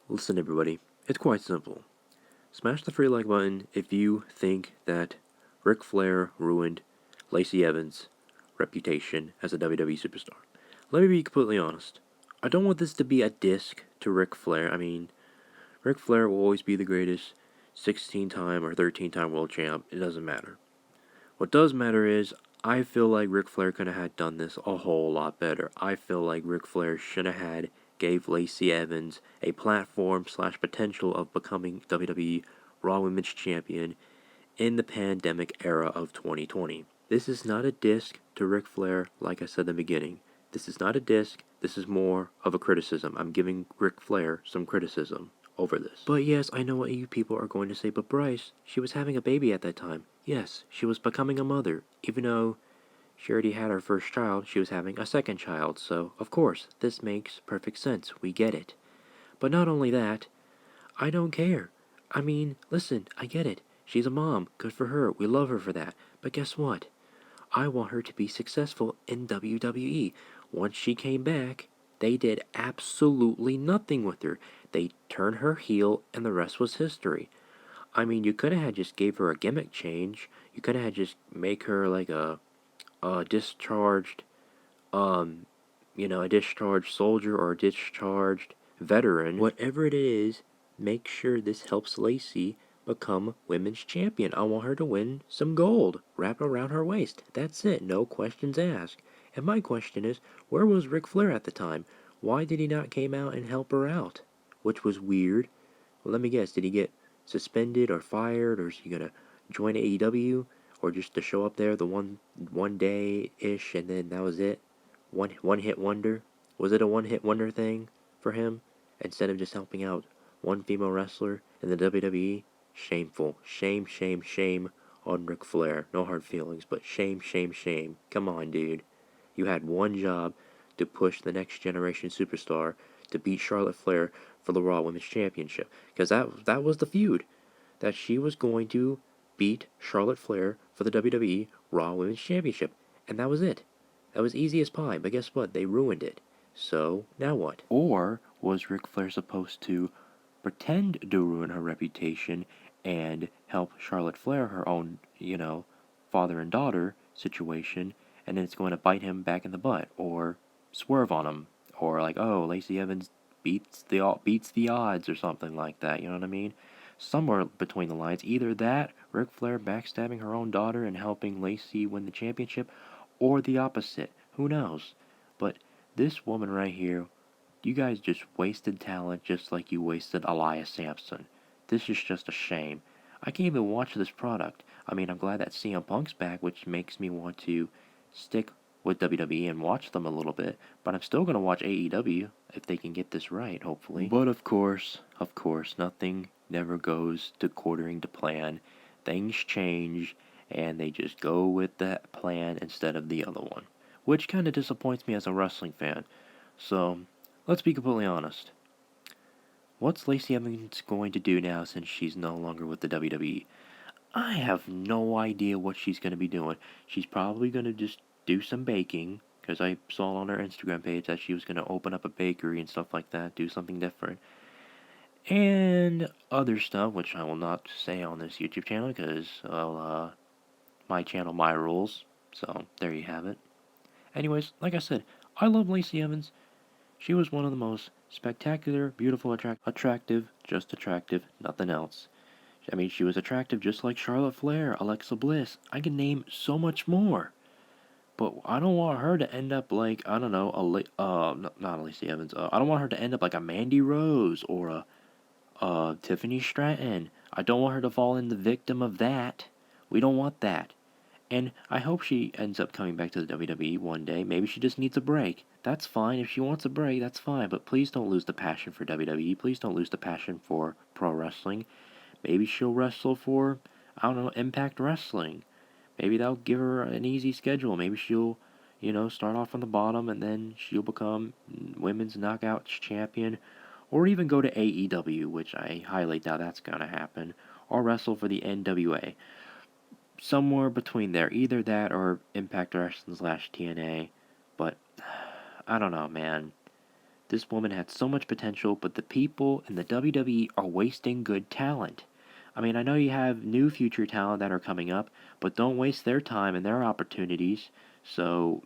Listen, everybody, it's quite simple. Smash the free like button if you think that Ric Flair ruined Lacey Evans' reputation as a WWE superstar. Let me be completely honest. I don't want this to be a diss to Ric Flair. I mean, Ric Flair will always be the greatest 16-time or 13-time world champ. It doesn't matter. What does matter is I feel like Ric Flair could have had done this a whole lot better. I feel like Ric Flair should have gave Lacey Evans a platform slash potential of becoming WWE Raw Women's Champion in the pandemic era of 2020. This is not a diss to Ric Flair, like I said in the beginning. This is not a diss. This is more of a criticism. I'm giving Ric Flair some criticism over this. But yes, I know what you people are going to say, but Bryce, she was having a baby at that time. Yes, she was becoming a mother. Even though she already had her first child, she was having a second child, so of course, this makes perfect sense. We get it. But not only that, I don't care. I mean, listen, I get it. She's a mom. Good for her. We love her for that. But guess what? I want her to be successful in WWE. Once she came back, they did absolutely nothing with her. They turned her heel, and the rest was history. I mean, you could have had just gave her a gimmick change. You could have had just make her like a discharged, um, a discharged soldier or a discharged veteran. Whatever it is, make sure this helps Lacey become women's champion. I want her to win some gold. Wrap around her waist. That's it. No questions asked. And my question is, where was Ric Flair at the time? Why did he not came out and help her out? Which was weird. Well, let me guess. Did he get suspended or fired, or is he gonna join AEW, or just to show up there the one day ish, and then that was it? One hit wonder. Was it a one hit wonder thing for him instead of just helping out one female wrestler in the WWE? Shameful. Shame, shame, shame on Ric Flair. No hard feelings, but shame, shame, shame. Come on, dude. You had one job to push the next generation superstar to beat Charlotte Flair for the Raw Women's Championship. Because that was the feud. That she was going to beat Charlotte Flair for the WWE Raw Women's Championship. And that was it. That was easy as pie, but guess what? They ruined it. So, now what? Or was Ric Flair supposed to pretend to ruin her reputation and help Charlotte Flair, her own, father and daughter situation, and then it's going to bite him back in the butt, or swerve on him, or like, oh, Lacey Evans beats the odds, or something like that. You know what I mean? Somewhere between the lines, either that, Ric Flair backstabbing her own daughter and helping Lacey win the championship, or the opposite. Who knows? But this woman right here, you guys just wasted talent just like you wasted Elias Sampson. This is just a shame. I can't even watch this product. I mean, I'm glad that CM Punk's back, which makes me want to stick with WWE and watch them a little bit, but I'm still going to watch AEW if they can get this right, hopefully. But of course, nothing never goes according to plan. Things change, and they just go with that plan instead of the other one, which kind of disappoints me as a wrestling fan. So, let's be completely honest. What's Lacey Evans going to do now since she's no longer with the WWE? I have no idea what she's going to be doing. She's probably going to just do some baking, because I saw on her Instagram page that she was going to open up a bakery and stuff like that, do something different. And other stuff, which I will not say on this YouTube channel, because, well, my channel, my rules. So, there you have it. Anyways, like I said, I love Lacey Evans. She was one of the most spectacular, beautiful, attractive, just attractive, nothing else. I mean, she was attractive just like Charlotte Flair, Alexa Bliss. I can name so much more. But I don't want her to end up like, I don't know, not Lacey Evans. I don't want her to end up like a Mandy Rose or a Tiffany Stratton. I don't want her to fall in the victim of that. We don't want that. And I hope she ends up coming back to the WWE one day. Maybe she just needs a break. That's fine. If she wants a break, that's fine. But please don't lose the passion for WWE. Please don't lose the passion for pro wrestling. Maybe she'll wrestle for, I don't know, Impact Wrestling. Maybe that'll give her an easy schedule. Maybe she'll, start off from the bottom and then she'll become Women's Knockouts Champion. Or even go to AEW, which I highly doubt that's going to happen. Or wrestle for the NWA. Somewhere between there. Either that or Impact Wrestling / TNA. But, I don't know, man. This woman had so much potential, but the people in the WWE are wasting good talent. I mean, I know you have new future talent that are coming up, but don't waste their time and their opportunities. So,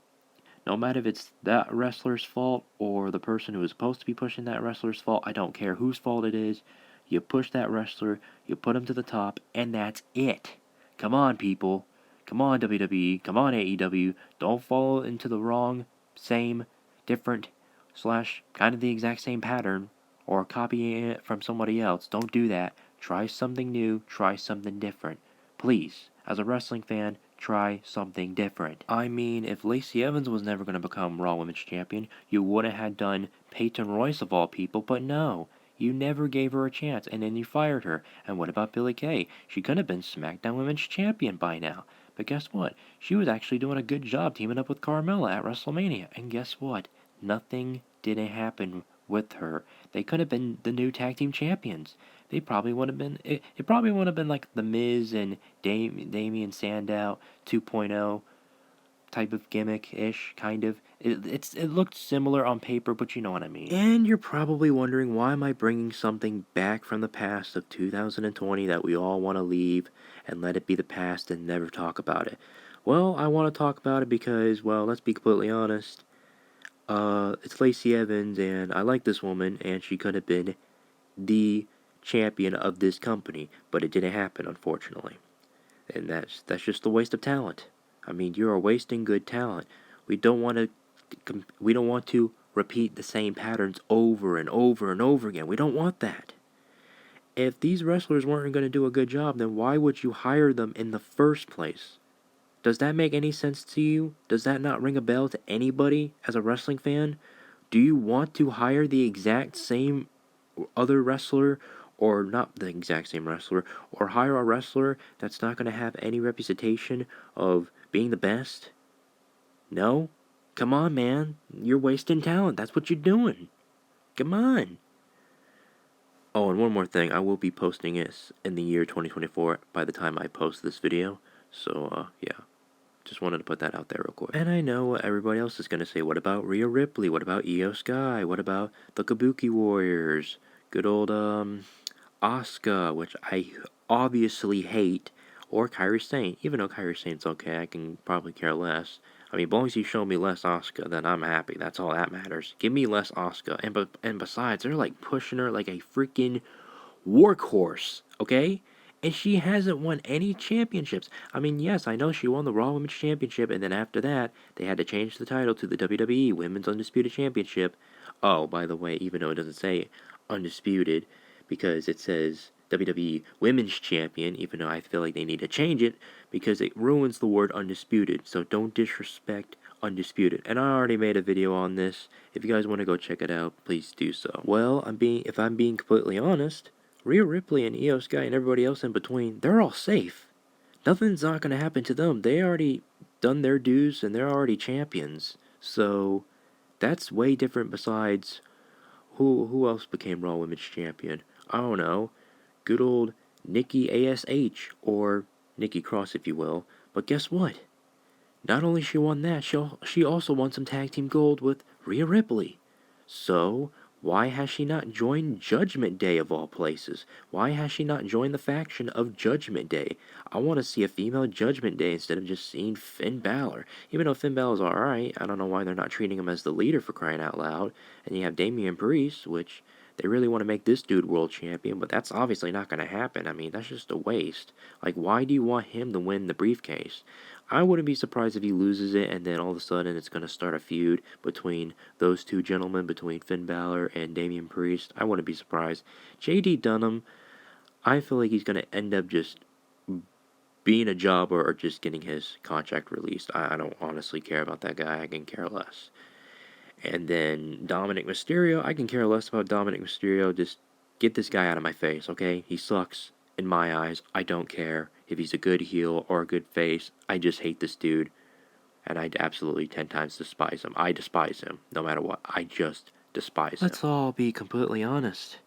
no matter if it's that wrestler's fault or the person who is supposed to be pushing that wrestler's fault, I don't care whose fault it is. You push that wrestler, you put him to the top, and that's it. Come on, people. Come on, WWE. Come on, AEW. Don't fall into the wrong, same, different, slash, kind of the exact same pattern, or copying it from somebody else. Don't do that. Try something new. Try something different. Please, as a wrestling fan, try something different. I mean, if Lacey Evans was never going to become Raw Women's Champion, you would have had done Peyton Royce of all people, but no. You never gave her a chance, and then you fired her. And what about Billie Kay? She could have been SmackDown Women's Champion by now. But guess what? She was actually doing a good job teaming up with Carmella at WrestleMania. And guess what? Nothing didn't happen with her. They could have been the new tag team champions. They probably would have been. It probably would have been like The Miz and Damien Sandow 2.0 type of gimmick-ish, kind of. It looked similar on paper, but you know what I mean. And you're probably wondering, why am I bringing something back from the past of 2020 that we all want to leave and let it be the past and never talk about it? Well, I want to talk about it because, well, let's be completely honest. It's Lacey Evans, and I like this woman, and she could have been the champion of this company, but it didn't happen, unfortunately. And that's just a waste of talent. I mean, you are wasting good talent. We don't want to repeat the same patterns over and over and over again. We don't want that. If these wrestlers weren't going to do a good job, then why would you hire them in the first place? Does that make any sense to you? Does that not ring a bell to anybody as a wrestling fan? Do you want to hire the exact same other wrestler, or not the exact same wrestler, or hire a wrestler that's not going to have any reputation of being the best? No? Come on, man. You're wasting talent. That's what you're doing. Come on. Oh, and one more thing. I will be posting this in the year 2024 by the time I post this video. So, yeah. Just wanted to put that out there real quick. And I know what everybody else is going to say. What about Rhea Ripley? What about Io Sky? What about the Kabuki Warriors? Good old, Asuka, which I obviously hate. Or Kairi Sane. Even though Kairi Sane's okay, I can probably care less. I mean, as long as you show me less Asuka, then I'm happy. That's all that matters. Give me less Asuka. And besides, they're like pushing her like a freaking workhorse, okay? And she hasn't won any championships. I mean, yes, I know she won the Raw Women's Championship, and then after that, they had to change the title to the WWE Women's Undisputed Championship. Oh, by the way, even though it doesn't say Undisputed, because it says WWE Women's Champion, even though I feel like they need to change it, because it ruins the word Undisputed, so don't disrespect Undisputed. And I already made a video on this. If you guys want to go check it out, please do so. Well, if I'm being completely honest, Rhea Ripley and Io Sky and everybody else in between, they're all safe. Nothing's not going to happen to them. They already done their dues and they're already champions. So that's way different. Besides, who else became Raw Women's Champion? I don't know. Good old Nikki ASH, or Nikki Cross if you will. But guess what? Not only she won that, she also won some tag team gold with Rhea Ripley. So, why has she not joined Judgment Day of all places? Why has she not joined the faction of Judgment Day? I want to see a female Judgment Day instead of just seeing Finn Balor. Even though Finn Balor's alright, I don't know why they're not treating him as the leader, for crying out loud. And you have Damian Priest, which they really want to make this dude world champion, but that's obviously not going to happen. I mean, that's just a waste. Like, why do you want him to win the briefcase? I wouldn't be surprised if he loses it, and then all of a sudden it's going to start a feud between those two gentlemen, between Finn Balor and Damian Priest. I wouldn't be surprised. J.D. Dunham, I feel like he's going to end up just being a jobber or just getting his contract released. I don't honestly care about that guy. I can care less. And then Dominic Mysterio, I can care less about Dominic Mysterio. Just get this guy out of my face, okay? He sucks in my eyes. I don't care if he's a good heel or a good face. I just hate this dude. And I absolutely 10 times despise him. I despise him, no matter what. I just despise him. Let's all be completely honest.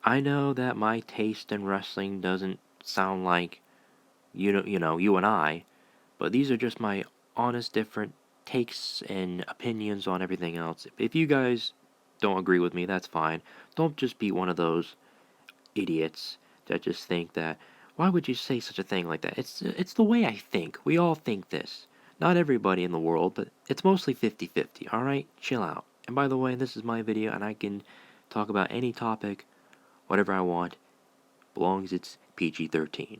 I know that my taste in wrestling doesn't sound like you and I, but these are just my honest, different takes and opinions on everything else. If you guys don't agree with me, that's fine. Don't just be one of those idiots that just think that, why would you say such a thing like that? It's the way I think. We all think this. Not everybody in the world, but it's mostly 50-50, alright? Chill out. And by the way, this is my video, and I can talk about any topic, whatever I want, as long as it's PG-13.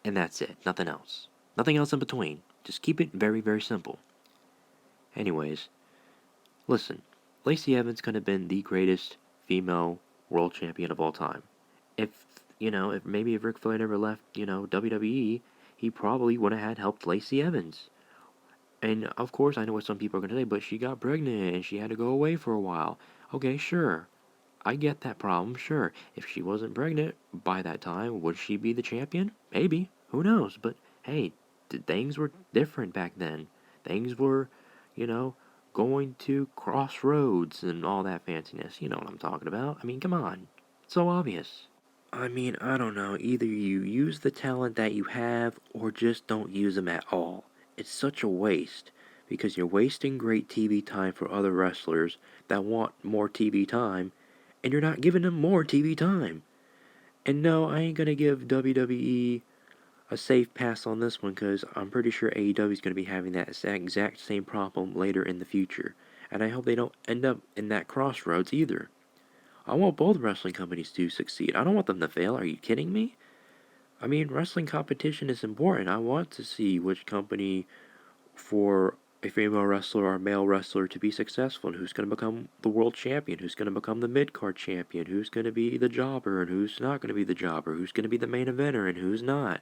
And that's it. Nothing else. Nothing else in between. Just keep it very, very simple. Anyways, listen. Lacey Evans could have been the greatest female world champion of all time. If if Ric Flair never left, WWE, he probably would have had helped Lacey Evans. And of course, I know what some people are going to say, but she got pregnant and she had to go away for a while. Okay, sure. I get that problem, sure. If she wasn't pregnant by that time, would she be the champion? Maybe. Who knows? But hey, things were different back then. Things were, you know, going to crossroads and all that fanciness. You know what I'm talking about. I mean, come on. It's so obvious. I mean, I don't know. Either you use the talent that you have or just don't use them at all. It's such a waste because you're wasting great TV time for other wrestlers that want more TV time and you're not giving them more TV time. And no, I ain't gonna give WWE a safe pass on this one because I'm pretty sure AEW is gonna be having that exact same problem later in the future. And I hope they don't end up in that crossroads either. I want both wrestling companies to succeed. I don't want them to fail. Are you kidding me? I mean, wrestling competition is important. I want to see which company for a female wrestler or a male wrestler to be successful and who's going to become the world champion, who's going to become the mid-card champion, who's going to be the jobber and who's not going to be the jobber, who's going to be the main eventer and who's not.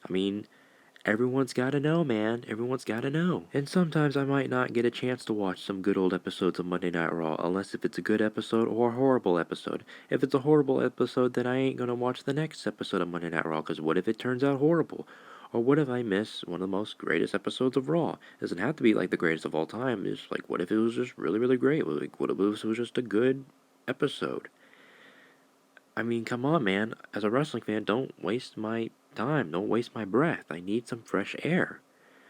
I mean, everyone's got to know, man. Everyone's got to know. And sometimes I might not get a chance to watch some good old episodes of Monday Night Raw, unless if it's a good episode or a horrible episode. If it's a horrible episode, then I ain't gonna watch the next episode of Monday Night Raw, because what if it turns out horrible? Or what if I miss one of the most greatest episodes of Raw? It doesn't have to be like the greatest of all time. It's like, what if it was just really, really great? Like, what if it was just a good episode? I mean, come on, man. As a wrestling fan, don't waste my time. Don't waste my breath. I need some fresh air.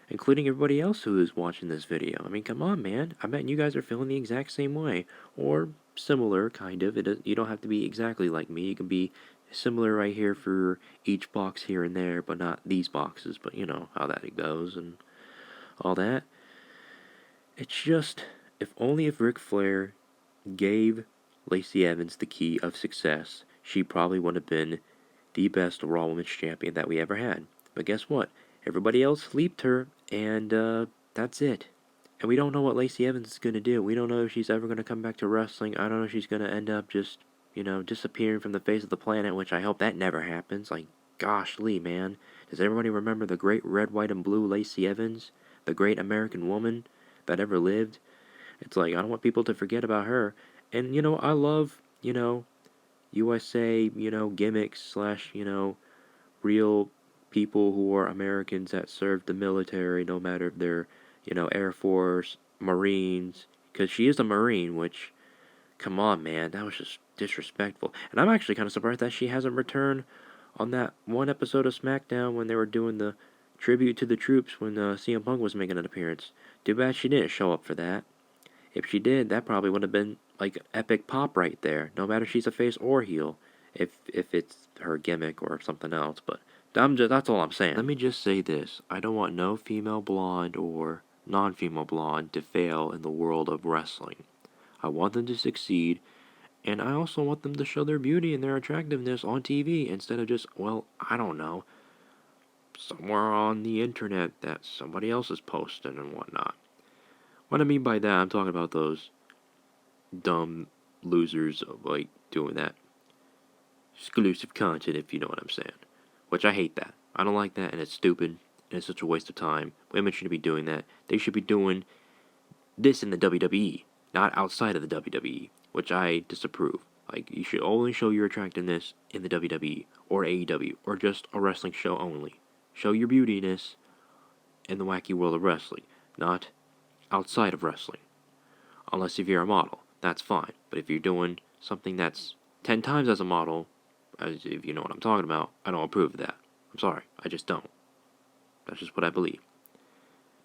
Including everybody else who is watching this video. I mean, come on, man. I bet you guys are feeling the exact same way. Or similar, kind of. You don't have to be exactly like me. You can be similar right here for each box here and there, but not these boxes. But you know how that goes and all that. It's just, if Ric Flair gave Lacey Evans the key of success, she probably would have been the best Raw Women's Champion that we ever had. But guess what? Everybody else leaped her, and that's it. And we don't know what Lacey Evans is going to do. We don't know if she's ever going to come back to wrestling. I don't know if she's going to end up just, disappearing from the face of the planet, which I hope that never happens. Like, gosh, Lee, man. Does everybody remember the great red, white, and blue Lacey Evans? The great American woman that ever lived? It's like, I don't want people to forget about her. And, I love, USA, gimmicks slash, real people who are Americans that served the military, no matter if they're, Air Force, Marines, because she is a Marine, which, come on, man, that was just disrespectful. And I'm actually kind of surprised that she hasn't returned on that one episode of SmackDown when they were doing the tribute to the troops when CM Punk was making an appearance. Too bad she didn't show up for that. If she did, that probably would have been like epic pop right there, no matter if she's a face or heel, if it's her gimmick or something else, but that's all I'm saying. Let me just say this. I don't want no female blonde or non-female blonde to fail in the world of wrestling. I want them to succeed, and I also want them to show their beauty and their attractiveness on TV instead of just, well, I don't know, somewhere on the internet that somebody else is posting and whatnot. What I mean by that, I'm talking about those dumb losers like doing that exclusive content, if you know what I'm saying. Which I hate that. I don't like that, and it's stupid, and it's such a waste of time. Women shouldn't be doing that. They should be doing this in the WWE, not outside of the WWE, which I disapprove. Like, you should only show your attractiveness in the WWE, or AEW, or just a wrestling show only. Show your beautiness in the wacky world of wrestling, not outside of wrestling. Unless if you're a model, that's fine. But if you're doing something that's 10 times as a model, as if you know what I'm talking about, I don't approve of that. I'm sorry, I just don't. That's just what I believe.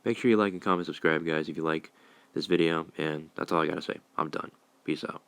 Make sure you like and comment, subscribe, guys, if you like this video, and that's all I gotta say. I'm done. Peace out.